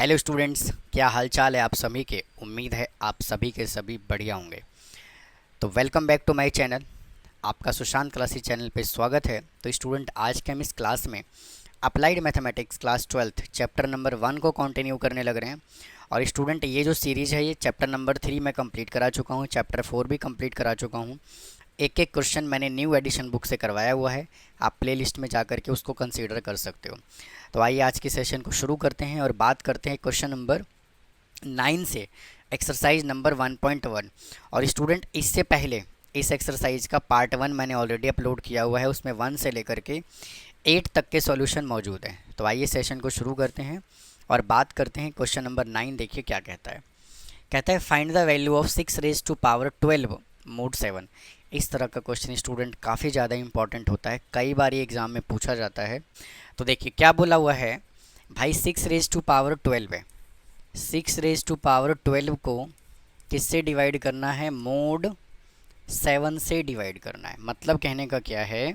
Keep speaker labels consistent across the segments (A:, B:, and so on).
A: Hello students, क्या हाल चाल है आप सभी के। उम्मीद है आप सभी के सभी बढ़िया होंगे। तो welcome back to my channel. आपका सुशांत क्लासी चैनल पे स्वागत है। तो स्टूडेंट, आज के हम इस क्लास में applied mathematics class 12 chapter number 1 को कंटिन्यू करने लग रहे हैं। और स्टूडेंट, ये जो सीरीज़ है ये चैप्टर नंबर 3 मैं कंप्लीट करा चुका हूँ, चैप्टर 4 भी कंप्लीट करा चुका हूँ। एक एक क्वेश्चन मैंने न्यू एडिशन बुक से करवाया हुआ है, आप प्लेलिस्ट में जा कर के उसको कंसीडर कर सकते हो। तो आइए आज के सेशन को शुरू करते हैं और बात करते हैं क्वेश्चन नंबर 9 से, एक्सरसाइज नंबर 1.1। और स्टूडेंट, इससे पहले इस एक्सरसाइज का पार्ट 1 मैंने ऑलरेडी अपलोड किया हुआ है, उसमें 1 से लेकर के 8 तक के सॉल्यूशन मौजूद हैं। तो आइए सेशन को शुरू करते हैं और बात करते हैं क्वेश्चन नंबर 9। देखिए क्या कहता है। कहता है find the value of 6 raise to power 12 mod 7। इस तरह का क्वेश्चन स्टूडेंट काफ़ी ज़्यादा इंपॉर्टेंट होता है, कई बार ये एग्ज़ाम में पूछा जाता है। तो देखिए क्या बोला हुआ है भाई, 6 रेज टू पावर 12 है। 6 रेज टू पावर 12 को किससे डिवाइड करना है? मोड 7 से डिवाइड करना है। मतलब कहने का क्या है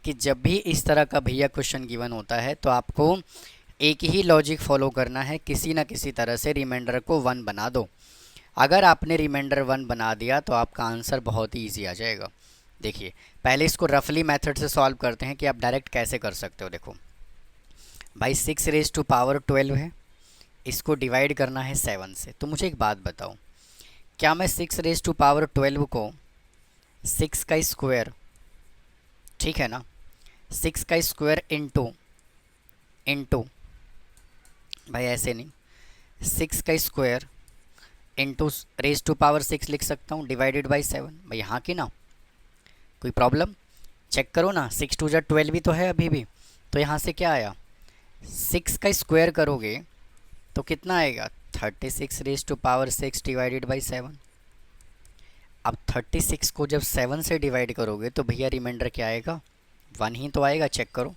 A: कि जब भी इस तरह का भैया क्वेश्चन गिवन होता है तो आपको एक ही लॉजिक फॉलो करना है, किसी ना किसी तरह से रिमाइंडर को 1 बना दो। अगर आपने रिमाइंडर 1 बना दिया तो आपका आंसर बहुत ही ईजी आ जाएगा। देखिए पहले इसको रफली मेथड से सॉल्व करते हैं कि आप डायरेक्ट कैसे कर सकते हो। देखो भाई, 6 रेज टू पावर 12 है, इसको डिवाइड करना है 7 से। तो मुझे एक बात बताओ, क्या मैं 6 रेज टू पावर 12 को 6 का स्क्वायर, ठीक है ना, 6 का स्क्वायर इंटू इंटू भाई ऐसे नहीं, 6 का square into raise to power 6 लिख सकता हूँ डिवाइडेड बाई 7। भाई यहाँ की ना कोई प्रॉब्लम? चेक करो ना, 6 टू जा 12 भी तो है अभी भी। तो यहाँ से क्या आया, 6 का स्क्वायर करोगे तो कितना आएगा? 36 raise to power 6 divided by 7। अब 36 को जब 7 से डिवाइड करोगे तो भैया रिमाइंडर क्या आएगा? 1 ही तो आएगा। चेक करो,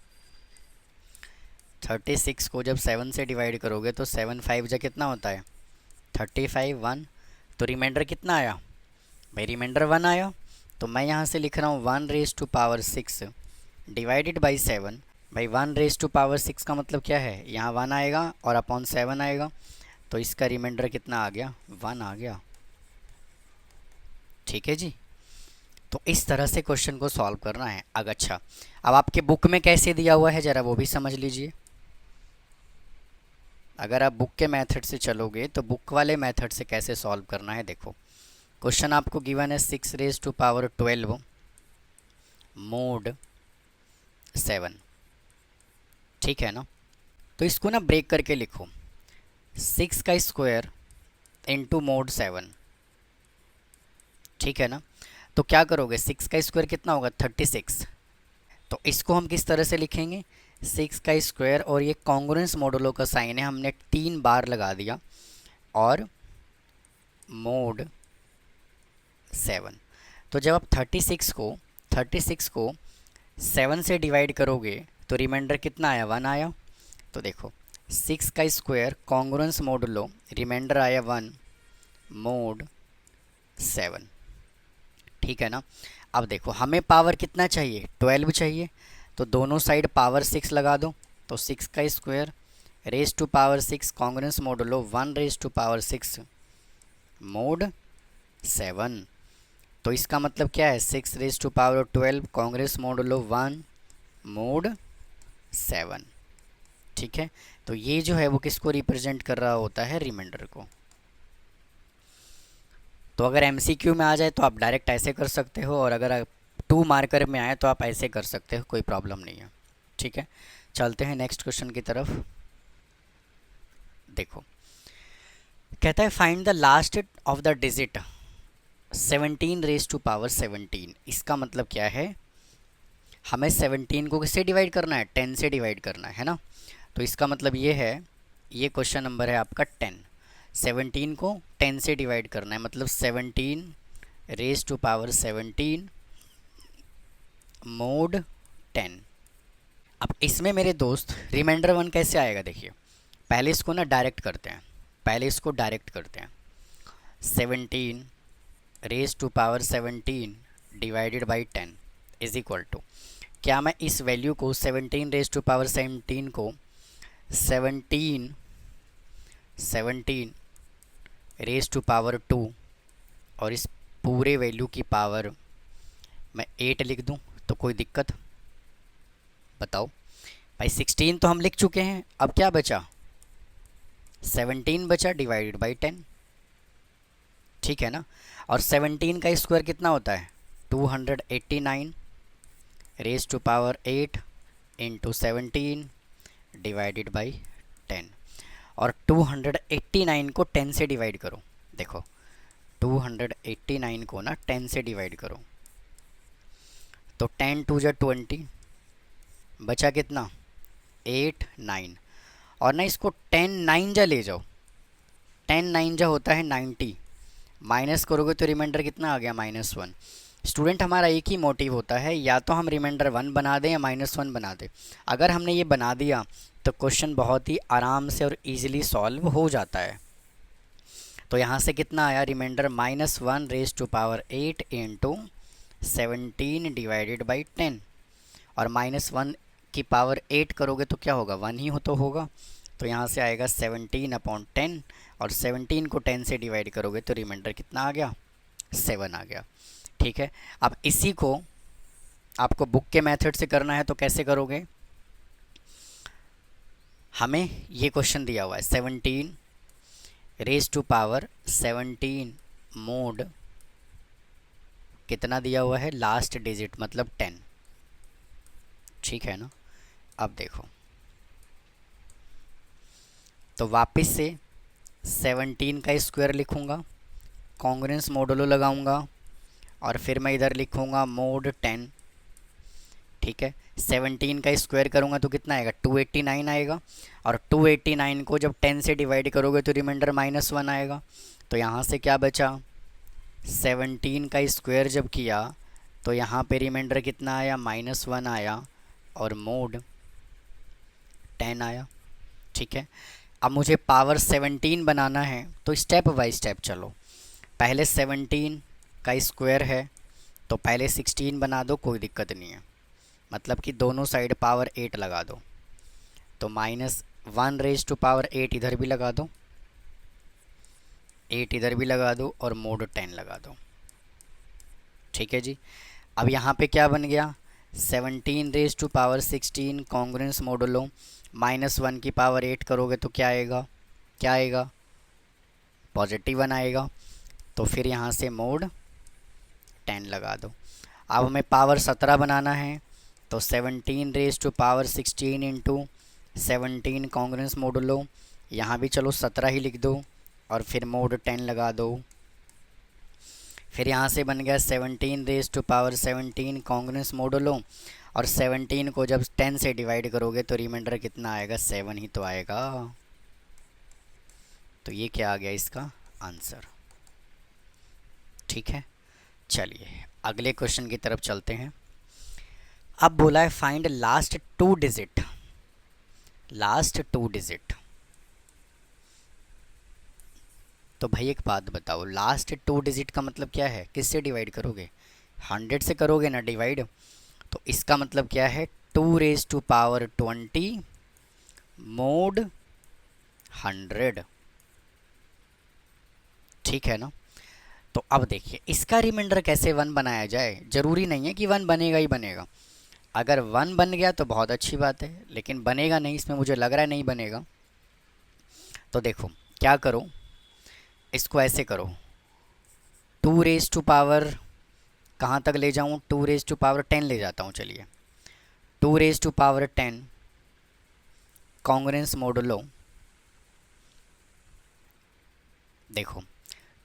A: 36 को जब 7 से डिवाइड करोगे तो 7 5 जा कितना होता है? 35 1। तो रिमाइंडर कितना आया भाई? रिमाइंडर 1 आया। तो मैं यहाँ से लिख रहा हूँ 1 raise to power 6 divided by 7। भाई 1 रेज टू पावर 6 का मतलब क्या है? यहाँ 1 आएगा और अपॉन 7 आएगा, तो इसका रिमाइंडर कितना आ गया? 1 आ गया। ठीक है जी। तो इस तरह से क्वेश्चन को सॉल्व करना है। अच्छा, अब आपके बुक में कैसे दिया हुआ है ज़रा वो भी समझ लीजिए। अगर आप बुक के मेथड से चलोगे तो बुक वाले मेथड से कैसे सॉल्व करना है, देखो क्वेश्चन आपको गिवन है 6 रेज टू पावर 12 मोड 7, ठीक है ना। तो इसको ना ब्रेक करके लिखो, 6 का स्क्वायर इंटू मोड 7, ठीक है ना। तो क्या करोगे, 6 का स्क्वायर कितना होगा? 36। तो इसको हम किस तरह से लिखेंगे? 6 का स्क्वायर और ये कॉन्ग्रुएंस मॉडुलो का साइन है, हमने 3 बार लगा दिया, और मोड 7। तो जब आप 36 को 7 से डिवाइड करोगे तो रिमाइंडर कितना आया? 1 आया। तो देखो 6 का स्क्वायर कॉन्ग्रुएंस मॉडुलो, रिमाइंडर आया 1 मोड 7, ठीक है ना। अब देखो हमें पावर कितना चाहिए? 12 चाहिए। तो दोनों साइड पावर 6 लगा दो। तो 6 का square raise to power 6 congruence modulo 1 raise to power 6 mod 7। तो इसका मतलब क्या है? 6 raise to power 12 congruence modulo 1 mod 7, ठीक है। तो ये जो है वो किसको रिप्रेजेंट कर रहा होता है? रिमाइंडर को। तो अगर एमसीक्यू में आ जाए तो आप डायरेक्ट ऐसे कर सकते हो, और अगर 2 मार्कर में आए तो आप ऐसे कर सकते हो, कोई प्रॉब्लम नहीं है, ठीक है। चलते हैं नेक्स्ट क्वेश्चन की तरफ। देखो कहता है find the last of the digit 17 raise to power 17। इसका मतलब क्या है? हमें 17 को किससे डिवाइड करना है? 10 से डिवाइड करना है ना। तो इसका मतलब ये है, ये क्वेश्चन नंबर है आपका 10। 17 को 10 से डिवाइड करना है, मतलब 17 रेज टू पावर 17 मोड 10। अब इसमें मेरे दोस्त रिमाइंडर 1 कैसे आएगा? देखिए पहले इसको ना डायरेक्ट करते हैं, 17 raise to power 17 divided by 10 is equal to, क्या मैं इस वैल्यू को 17 रेज टू पावर 17 को 17 रेज टू पावर 2 और इस पूरे वैल्यू की पावर मैं 8 लिख दूं तो कोई दिक्कत? बताओ भाई। 16 तो हम लिख चुके हैं, अब क्या बचा? 17 बचा डिवाइडेड बाई 10, ठीक है ना। और 17 का स्क्वायर कितना होता है? 289 raise to power 8 into 17 divided by 10। और 289 को 10 से डिवाइड करो। देखो 289 को ना 10 से डिवाइड करो तो 10 टू जा 20, बचा कितना? 8 9। और ना इसको 10 9 जा ले जाओ, 10 9 जा होता है 90, माइनस करोगे तो रिमाइंडर कितना आ गया? -1। स्टूडेंट हमारा एक ही मोटिव होता है, या तो हम रिमाइंडर 1 बना दें या -1 बना दें। अगर हमने ये बना दिया तो क्वेश्चन बहुत ही आराम से और इजीली सॉल्व हो जाता है। तो यहाँ से कितना आया? Remainder -1 raise to power 8 into 17 divided by 10। और -1 की पावर 8 करोगे तो क्या होगा? 1 ही हो तो होगा। तो यहाँ से आएगा 17/10 और 17 को 10 से डिवाइड करोगे तो रिमाइंडर कितना आ गया? 7 आ गया, ठीक है। अब इसी को आपको बुक के मेथड से करना है तो कैसे करोगे? हमें ये क्वेश्चन दिया हुआ है 17 रेज टू पावर 17 मोड कितना दिया हुआ है? लास्ट डिजिट मतलब 10, ठीक है ना। अब देखो तो वापस से 17 का स्क्वायर लिखूँगा, कॉन्ग्रुएंस मॉडुलो लगाऊंगा और फिर मैं इधर लिखूँगा मोड 10, ठीक है। 17 का स्क्वायर करूँगा तो कितना आएगा? 289 आएगा। और 289 को जब 10 से डिवाइड करोगे तो रिमाइंडर -1 आएगा। तो यहाँ से क्या बचा? 17 का स्क्वायर जब किया तो यहाँ पे रिमाइंडर कितना आया? -1 आया और मोड 10 आया, ठीक है। अब मुझे पावर 17 बनाना है तो स्टेप बाय स्टेप चलो। पहले 17 का स्क्वायर है तो पहले 16 बना दो, कोई दिक्कत नहीं है, मतलब कि दोनों साइड पावर 8 लगा दो। तो -1 रेज टू पावर 8 इधर भी लगा दो, 8 इधर भी लगा दो और मोड 10 लगा दो, ठीक है जी। अब यहाँ पे क्या बन गया? 17 raise to power 16 congruence modulo -1 की पावर 8 करोगे तो क्या आएगा? क्या आएगा? +1 आएगा। तो फिर यहाँ से मोड 10 लगा दो। अब हमें पावर 17 बनाना है तो 17 raise to power 16 into 17 congruence modulo, यहाँ भी चलो 17 ही लिख दो और फिर मोड 10 लगा दो। फिर यहाँ से बन गया 17 raise to power 17 congruence modulo और 17 को जब 10 से डिवाइड करोगे तो रिमाइंडर कितना आएगा? 7 ही तो आएगा। तो ये क्या आ गया इसका आंसर, ठीक है। चलिए अगले क्वेश्चन की तरफ चलते हैं। अब बोला है find last 2 digit. Last 2 digit, तो भाई एक बात बताओ, लास्ट 2 डिजिट का मतलब क्या है? किससे डिवाइड करोगे? 100 से करोगे ना डिवाइड। तो इसका मतलब क्या है? 2 रेज टू पावर 20 मोड 100, ठीक है ना। तो अब देखिए इसका रिमाइंडर कैसे 1 बनाया जाए। ज़रूरी नहीं है कि 1 बनेगा ही बनेगा। अगर 1 बन गया तो बहुत अच्छी बात है, लेकिन बनेगा नहीं, इसमें मुझे लग रहा है नहीं बनेगा। तो देखो क्या करो, इसको ऐसे करो, 2 रेज टू पावर कहाँ तक ले जाऊँ? 2 रेज टू पावर 10 ले जाता हूँ। चलिए 2 raise to power 10 congruence modulo, देखो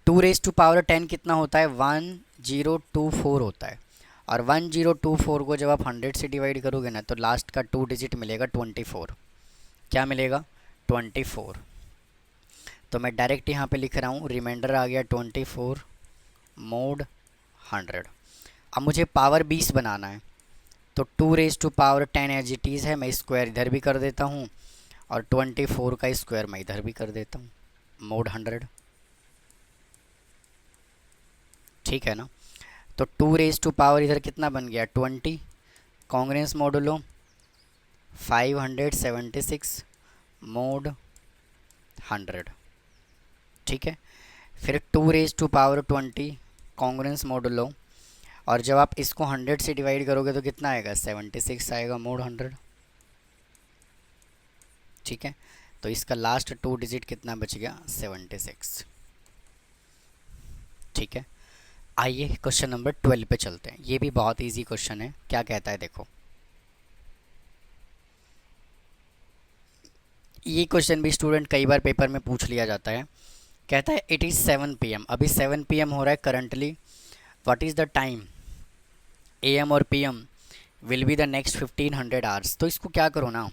A: 2 रेज टू पावर 10 कितना होता है? 1024 होता है। और 1024 को जब आप 100 से डिवाइड करोगे ना तो लास्ट का 2 डिजिट मिलेगा 24। क्या मिलेगा? 24। तो मैं डायरेक्ट यहाँ पे लिख रहा हूँ, रिमाइंडर आ गया 24 मोड 100। अब मुझे पावर 20 बनाना है तो 2 raise to power 10 as it is है, मैं स्क्वायर इधर भी कर देता हूँ और 24 का स्क्वायर मैं इधर भी कर देता हूँ, मोड 100, ठीक है ना। तो 2 रेज टू पावर इधर कितना बन गया? 20, कॉन्ग्रुएंस मॉडुलो 576 मोड 100, ठीक है। फिर 2⁻20 कॉन्ग्रुएंस मॉडुलो, और जब आप इसको 100 से डिवाइड करोगे तो कितना आएगा, 76 आएगा मोड 100, ठीक है। तो इसका लास्ट 2 डिजिट कितना बच गया, 76, ठीक है। आइए क्वेश्चन नंबर 12 पे चलते हैं। ये भी बहुत इजी क्वेश्चन है। क्या कहता है देखो, ये क्वेश्चन भी स्टूडेंट कई बार पेपर में पूछ लिया जाता है। कहता है इट इज़ 7 PM, अभी 7 PM हो रहा है currently. What is the time AM और PM will be the next 1500 hours. तो इसको क्या करो ना,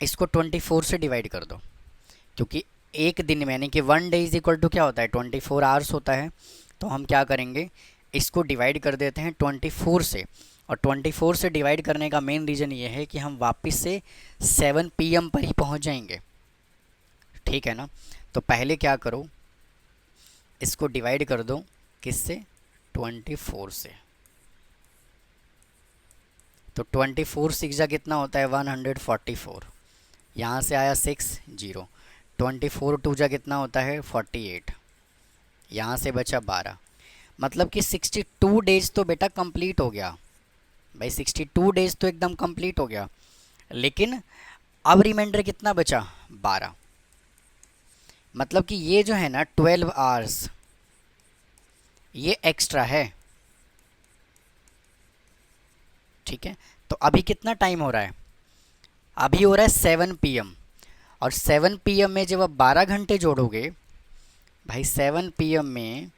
A: इसको 24 से डिवाइड कर दो, क्योंकि एक दिन में यानी कि 1 डे इज इक्वल टू क्या होता है, 24 आवर्स होता है। तो हम क्या करेंगे, इसको डिवाइड कर देते हैं 24 से, और 24 से डिवाइड करने का मेन रीज़न ये है कि हम वापस से 7 PM पर ही पहुंच जाएंगे, ठीक है ना। तो पहले क्या करो, इसको डिवाइड कर दो किससे, 24 से। तो 24 6 कितना होता है, 144, यहाँ से आया 6 0, 24 2 कितना होता है, 48, यहाँ से बचा 12। मतलब कि 62 डेज तो बेटा कंप्लीट हो गया भाई, 62 डेज तो एकदम कंप्लीट हो गया। लेकिन अब रिमाइंडर कितना बचा, 12। मतलब कि ये जो है ना 12 आवर्स ये एक्स्ट्रा है, ठीक है। तो अभी कितना टाइम हो रहा है, अभी हो रहा है 7 PM, और 7 PM में जब आप 12 घंटे जोड़ोगे भाई, 7 PM में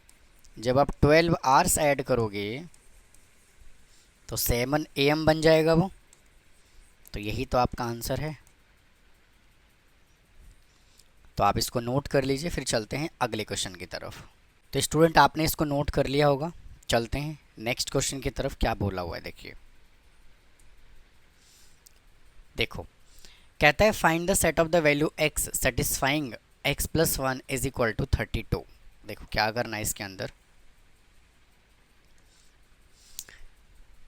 A: जब आप 12 आवर्स ऐड करोगे तो 7 AM बन जाएगा वो। तो यही तो आपका आंसर है। तो आप इसको नोट कर लीजिए, फिर चलते हैं अगले क्वेश्चन की तरफ। तो स्टूडेंट आपने इसको नोट कर लिया होगा, चलते हैं नेक्स्ट क्वेश्चन की तरफ। क्या बोला हुआ है देखिए, देखो कहता है find the set of the value x satisfying x + 1 is equal to 32। देखो क्या करना है इसके अंदर,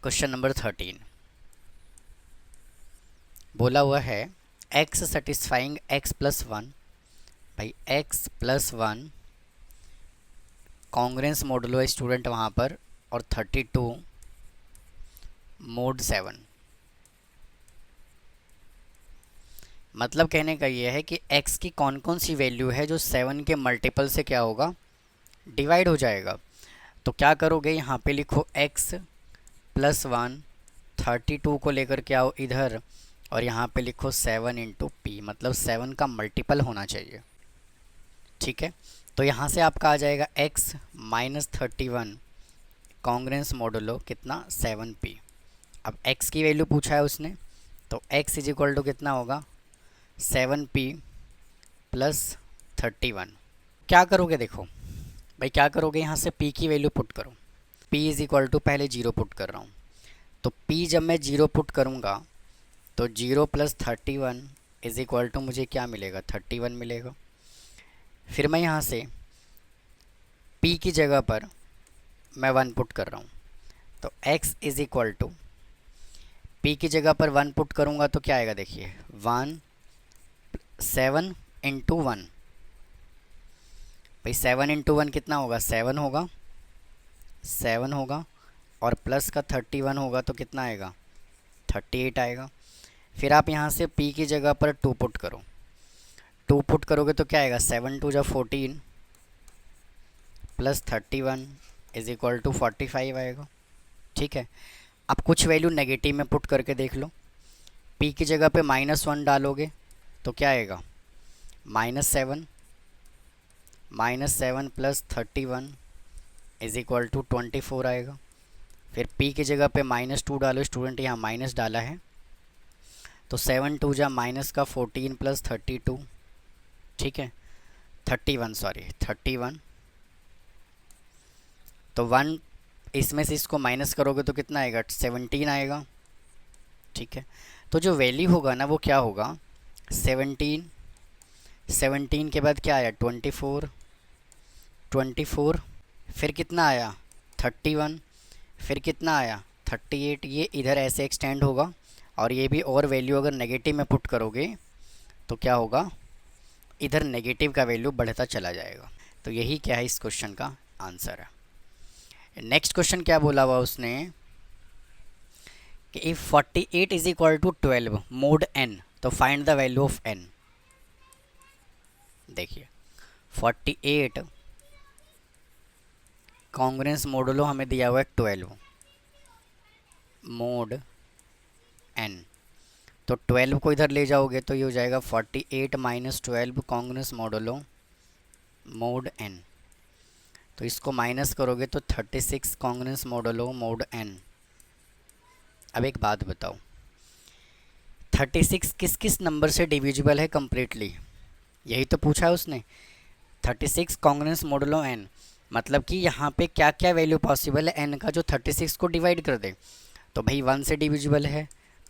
A: क्वेश्चन नंबर 13 बोला हुआ है x सेटिस्फाइंग x + 1, भाई x + 1 कॉन्ग्रुएंस मॉडुलो है स्टूडेंट वहाँ पर, और 32 मोड 7। मतलब कहने का ये है कि x की कौन कौन सी वैल्यू है जो 7 के मल्टीपल से क्या होगा, डिवाइड हो जाएगा। तो क्या करोगे, यहाँ पे लिखो x + 1, 32 को लेकर के आओ इधर, और यहाँ पे लिखो 7 × p, मतलब 7 का मल्टीपल होना चाहिए, ठीक है। तो यहाँ से आपका आ जाएगा x - 31 कॉन्ग्रुएंस मॉडुलो कितना, 7p। अब x की वैल्यू पूछा है उसने, तो x = कितना होगा, 7p + 31। क्या करोगे देखो भाई, क्या करोगे, यहाँ से p की वैल्यू पुट करो। p = पहले 0 पुट कर रहा हूँ, तो p जब मैं 0 पुट करूँगा तो 0 + 31 = मुझे क्या मिलेगा, 31 मिलेगा। फिर मैं यहाँ से p की जगह पर मैं 1 पुट कर रहा हूँ, तो x = p की जगह पर 1 पुट करूँगा तो क्या आएगा देखिए, 1 7 × 1, भाई 7 × 1 कितना होगा, 7 होगा, 7 होगा, और प्लस का 31 होगा तो कितना आएगा, 38 आएगा। फिर आप यहाँ से p की जगह पर 2 पुट करो, 2 पुट करोगे तो क्या आएगा, 7 2 = 14 + 31 = 45 आएगा, ठीक है। अब कुछ वैल्यू नेगेटिव में पुट करके देख लो, p की जगह पे -1 डालोगे तो क्या आएगा, -7 + 31 = 24 आएगा। फिर p की जगह पे -2 डालो, स्टूडेंट यहाँ माइनस डाला है, तो 7 2 = -14 + 32, ठीक है, 31 तो 1 इसमें से इसको माइनस करोगे तो कितना आएगा, 17 आएगा, ठीक है। तो जो वैल्यू होगा ना वो क्या होगा, 17 के बाद क्या आया, 24, फिर कितना आया, 31, फिर कितना आया, 38। ये इधर ऐसे एक्सटेंड होगा, और ये भी और वैल्यू अगर नेगेटिव में पुट करोगे तो क्या होगा, इधर नेगेटिव का वैल्यू बढ़ता चला जाएगा। तो यही क्या है इस क्वेश्चन का आंसर है। नेक्स्ट क्वेश्चन क्या बोला हुआ उसने कि if 48 is equal to 12 mod n, तो find the value of n। देखिए 48 कॉन्ग्रुएंस मोडुलो हमें दिया हुआ है 12 मोड n। तो 12 को इधर ले जाओगे तो ये हो जाएगा 48 minus 12 congruence modulo mode n। तो इसको माइनस करोगे तो 36 कॉन्ग्रुएंस मोडुलो मोड n। अब एक बात बताओ, 36 किस किस नंबर से डिविजिबल है कम्प्लीटली, यही तो पूछा है उसने। 36 कॉन्ग्रुएंस मोडुलो n, मतलब कि यहाँ पे क्या क्या वैल्यू पॉसिबल है n का जो 36 को डिवाइड कर दे। तो भाई 1 से डिविजिबल है,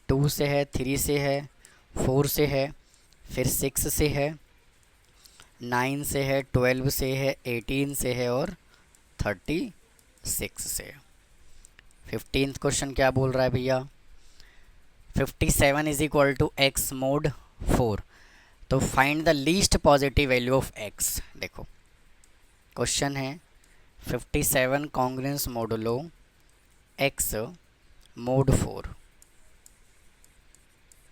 A: 2 से है, 3 से है, 4 से है, फिर 6 से है, 9 से है, 12 से है, 18 से है और 36 से है। 15th क्वेश्चन क्या बोल रहा है भैया, 57 is equal to X mod 4, तो find the least positive value of x। देखो क्वेश्चन है 57 कॉन्ग्रुएंस मोडुलो x मोड 4।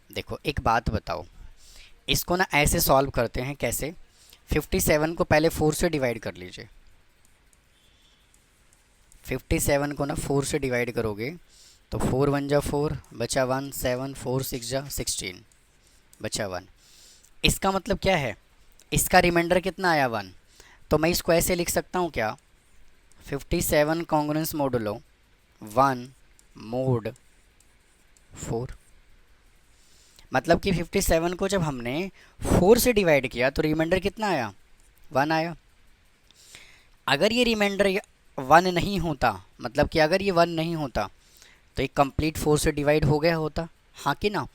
A: देखो एक बात बताओ, इसको ना ऐसे सॉल्व करते हैं, कैसे, 57 को पहले 4 से डिवाइड कर लीजिए। 57 को ना 4 से डिवाइड करोगे तो 4 1 जा 4 बचा 1, 7 4 6 जा 16 बचा 1। इसका मतलब क्या है, इसका रिमाइंडर कितना आया 1। तो मैं इसको ऐसे लिख सकता हूँ क्या, 57 कॉन्ग्रुएंस मोडुलो 1 मोड 4। मतलब कि 57 को जब हमने 4 से डिवाइड किया तो रिमाइंडर कितना आया, 1 आया। अगर ये रिमाइंडर 1 नहीं होता, मतलब कि अगर ये 1 नहीं होता तो ये कंप्लीट 4 से डिवाइड हो गया होता, हाँ कि ना।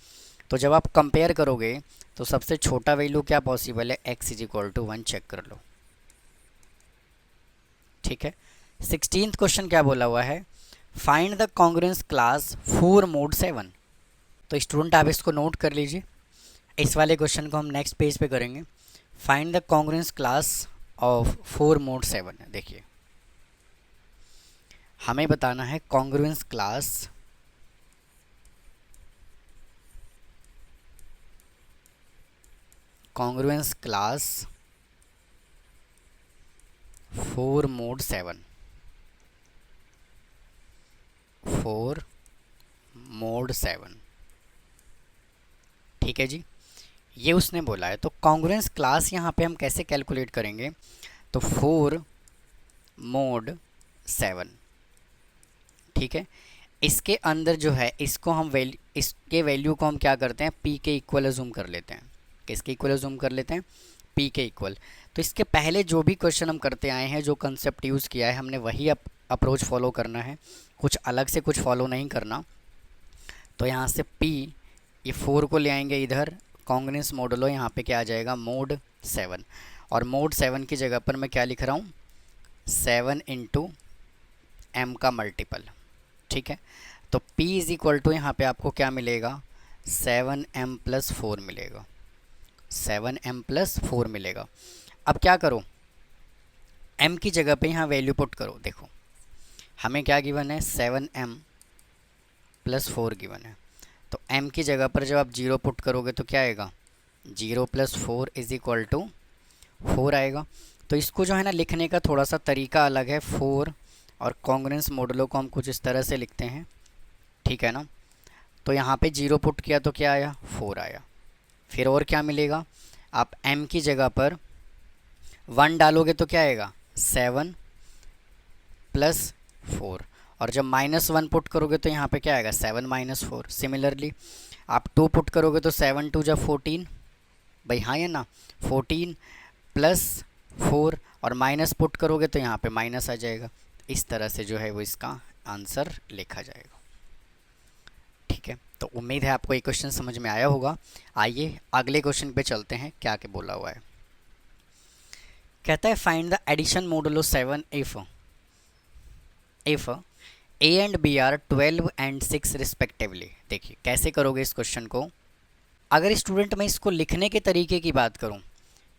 A: तो जब आप कंपेयर करोगे तो सबसे छोटा वैल्यू क्या पॉसिबल है, x is equal to 1 check कर लो। ठीक है। 16th क्वेश्चन क्या बोला हुआ है, find the congruence class 4 mode 7। तो स्टूडेंट आप इसको नोट कर लीजिए, इस वाले क्वेश्चन को हम नेक्स्ट पेज पे करेंगे। Find the congruence class of 4 mode 7। देखिए हमें बताना है congruence class congruence class 4 mode 7, 4 mode 7। ठीक है जी, ये उसने बोला है। तो कॉन्ग्रुएंस क्लास यहाँ पे हम कैसे कैलकुलेट करेंगे, तो 4 मोड 7। ठीक है, इसके अंदर जो है इसको हम इसके वैल्यू को हम क्या करते हैं, p के इक्वल अज्यूम कर लेते हैं। किसके इक्वल अज्यूम कर लेते हैं, p के इक्वल। तो इसके पहले जो भी क्वेश्चन हम करते आए हैं, जो कंसेप्ट यूज़ किया है हमने, वही अप्रोच फॉलो करना है, कुछ अलग से कुछ फॉलो नहीं करना। तो यहाँ से p, ये 4 को ले आएंगे इधर, कॉन्ग्रुएंस मोडुलो यहाँ पे क्या आ जाएगा, मोड 7। और मोड 7 की जगह पर मैं क्या लिख रहा हूँ, 7 इंटू एम का मल्टीपल। ठीक है, तो p इज इक्वल टू यहाँ पे आपको क्या मिलेगा, 7m प्लस 4 मिलेगा, 7m प्लस 4 मिलेगा। अब क्या करो, m की जगह पे यहाँ वैल्यू पुट करो। देखो हमें क्या गिवन है, 7m प्लस 4 गिवन है। तो m की जगह पर जब आप 0 पुट करोगे तो क्या आएगा, 0 प्लस 4 इज इक्वल टू 4 आएगा। तो इसको जो है ना लिखने का थोड़ा सा तरीका अलग है। 4 और कॉन्ग्रुएंस मोडुलो को हम कुछ इस तरह से लिखते हैं, ठीक है ना। तो यहाँ पे 0 पुट किया तो क्या आया, 4 आया। फिर और क्या मिलेगा, आप m की जगह पर 1 डालोगे तो क्या आएगा, 7 प्लस 4। और जब -1 पुट करोगे तो यहाँ पे क्या आएगा, 7 माइनस 4। सिमिलरली आप 2 पुट करोगे तो 7 2 जा 14, भाई हाँ या ना, 14 प्लस 4, और माइनस पुट करोगे तो यहाँ पे माइनस आ जाएगा। इस तरह से जो है वो इसका आंसर लिखा जाएगा। ठीक है, तो उम्मीद है आपको ये क्वेश्चन समझ में आया होगा। आइए अगले क्वेश्चन पे चलते हैं, क्या क्या बोला हुआ है। कहता है find the addition modulo 7 if a and b are 12 and 6 respectively. देखिए कैसे करोगे इस क्वेश्चन को, अगर स्टूडेंट मैं इसको लिखने के तरीके की बात करूं,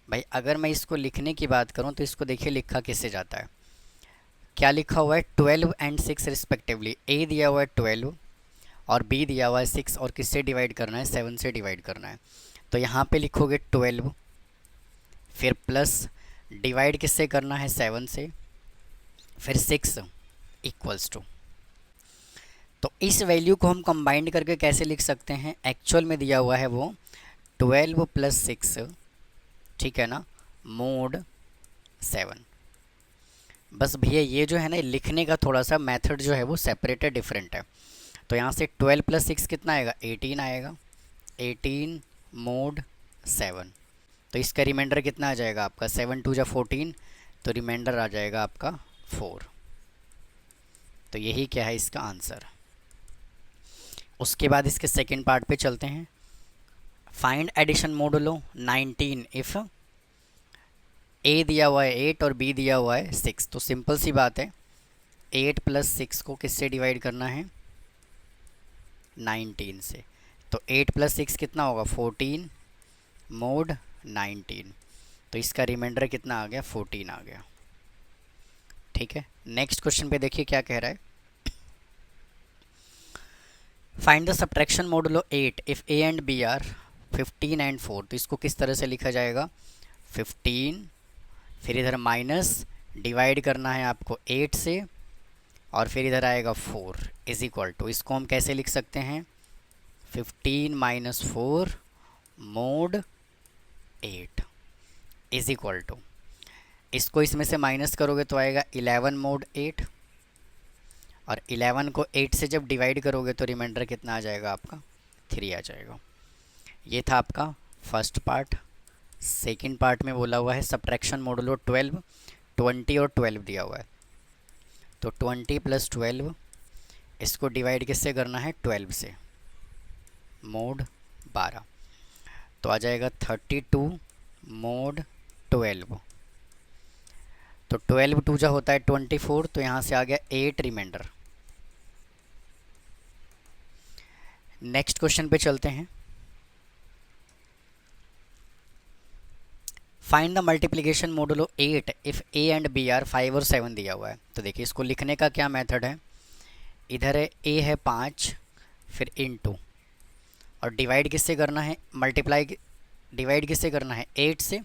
A: भाई अगर मैं इसको लिखने की बात करूं तो इसको देखिए लिखा किससे जाता है, क्या लिखा हुआ है 12 एंड 6 रिस्पेक्टिवली। ए दिया हुआ है 12 और बी दिया हुआ है 6 और किससे डिवाइड करना है, 7 से डिवाइड करना है। तो यहाँ पे लिखोगे 12 फिर प्लस डिवाइड किससे करना है 7 से, फिर 6 इक्वल्स टू। तो इस वैल्यू को हम कंबाइंड करके कैसे लिख सकते हैं, एक्चुअल में दिया हुआ है वो 12 प्लस 6, ठीक है ना, मोड 7। बस भैया ये जो है ना लिखने का थोड़ा सा मेथड जो है वो सेपरेट है, डिफरेंट है। तो यहाँ से 12 प्लस 6 कितना आएगा, 18 आएगा, 18 मोड 7। तो इसका रिमाइंडर कितना आ जाएगा आपका, 7 2 जा 14, तो रिमाइंडर आ जाएगा आपका 4। तो यही क्या है इसका आंसर। उसके बाद इसके सेकंड पार्ट पे चलते हैं। फाइंड एडिशन मोडुलो 19 इफ़ ए दिया हुआ है 8 और बी दिया हुआ है 6। तो सिंपल सी बात है, 8 प्लस 6 को किससे डिवाइड करना है, 19 से। तो 8 प्लस 6 कितना होगा, 14 मोड 19। तो इसका रिमाइंडर कितना आ गया, 14 आ गया। ठीक है, नेक्स्ट क्वेश्चन पे देखिए क्या कह रहा है। Find the subtraction modulo 8 if A and B are 15 and 4। तो इसको किस तरह से लिखा जाएगा, 15 फिर इधर माइनस डिवाइड करना है आपको 8 से और फिर इधर आएगा 4 इज इक्वल टू, इसको हम कैसे लिख सकते हैं, 15 minus 4 mod 8 is equal to, इसको इसमें से माइनस करोगे तो आएगा 11 मोड 8 और 11 को 8 से जब डिवाइड करोगे तो रिमाइंडर कितना आ जाएगा आपका, 3 आ जाएगा। ये था आपका फर्स्ट पार्ट। सेकंड पार्ट में बोला हुआ है सब्ट्रैक्शन मोडुलो 12, 20 और 12 दिया हुआ है। तो 20 प्लस 12 इसको डिवाइड किससे करना है, 12 से, मोड 12। तो आ जाएगा 32 मोड 12। तो 12 2 जा होता है 24, तो यहाँ से आ गया 8 रिमाइंडर। नेक्स्ट क्वेश्चन पे चलते हैं। Find the multiplication modulo 8 if A and B are 5 और 7 दिया हुआ है। तो देखिए इसको लिखने का क्या मेथड है, इधर है ए है 5 फिर इनटू और डिवाइड किससे करना है, डिवाइड किससे करना है 8 से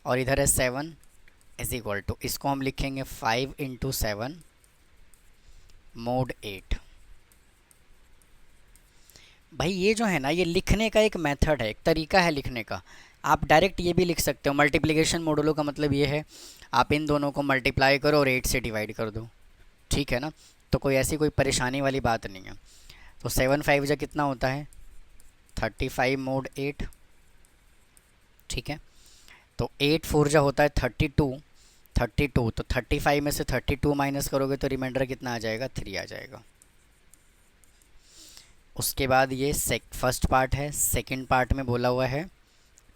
A: और इधर है 7 इज इक्वल टू, इसको हम लिखेंगे 5 इंटू 7 मोड 8। भाई ये जो है ना ये लिखने का एक मेथड है, एक तरीका है लिखने का। आप डायरेक्ट ये भी लिख सकते हो, मल्टीप्लिकेशन मोडुलो का मतलब ये है आप इन दोनों को मल्टीप्लाई करो और 8 से डिवाइड कर दो, ठीक है ना। तो कोई ऐसी कोई परेशानी वाली बात नहीं है। तो 7 5 जा कितना होता है, 35 मोड 8, ठीक है। तो 8 4 जा होता है 32, तो 35 में से 32 माइनस करोगे तो रिमाइंडर कितना आ जाएगा, 3 आ जाएगा। उसके बाद ये फर्स्ट पार्ट है। सेकंड पार्ट में बोला हुआ है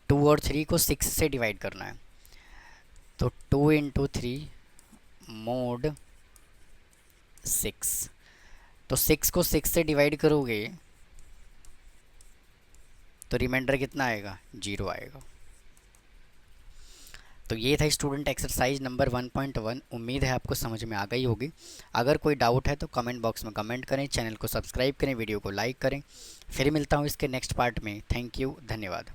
A: 2 और 3 को 6 से डिवाइड करना है। तो 2 इंटू 3 मोड 6। तो 6 को 6 से डिवाइड करोगे तो रिमाइंडर कितना आएगा, 0 आएगा। तो ये था स्टूडेंट एक्सरसाइज नंबर 1.1। उम्मीद है आपको समझ में आ गई होगी। अगर कोई डाउट है तो कमेंट बॉक्स में कमेंट करें, चैनल को सब्सक्राइब करें, वीडियो को लाइक करें। फिर मिलता हूँ इसके नेक्स्ट पार्ट में। थैंक यू, धन्यवाद।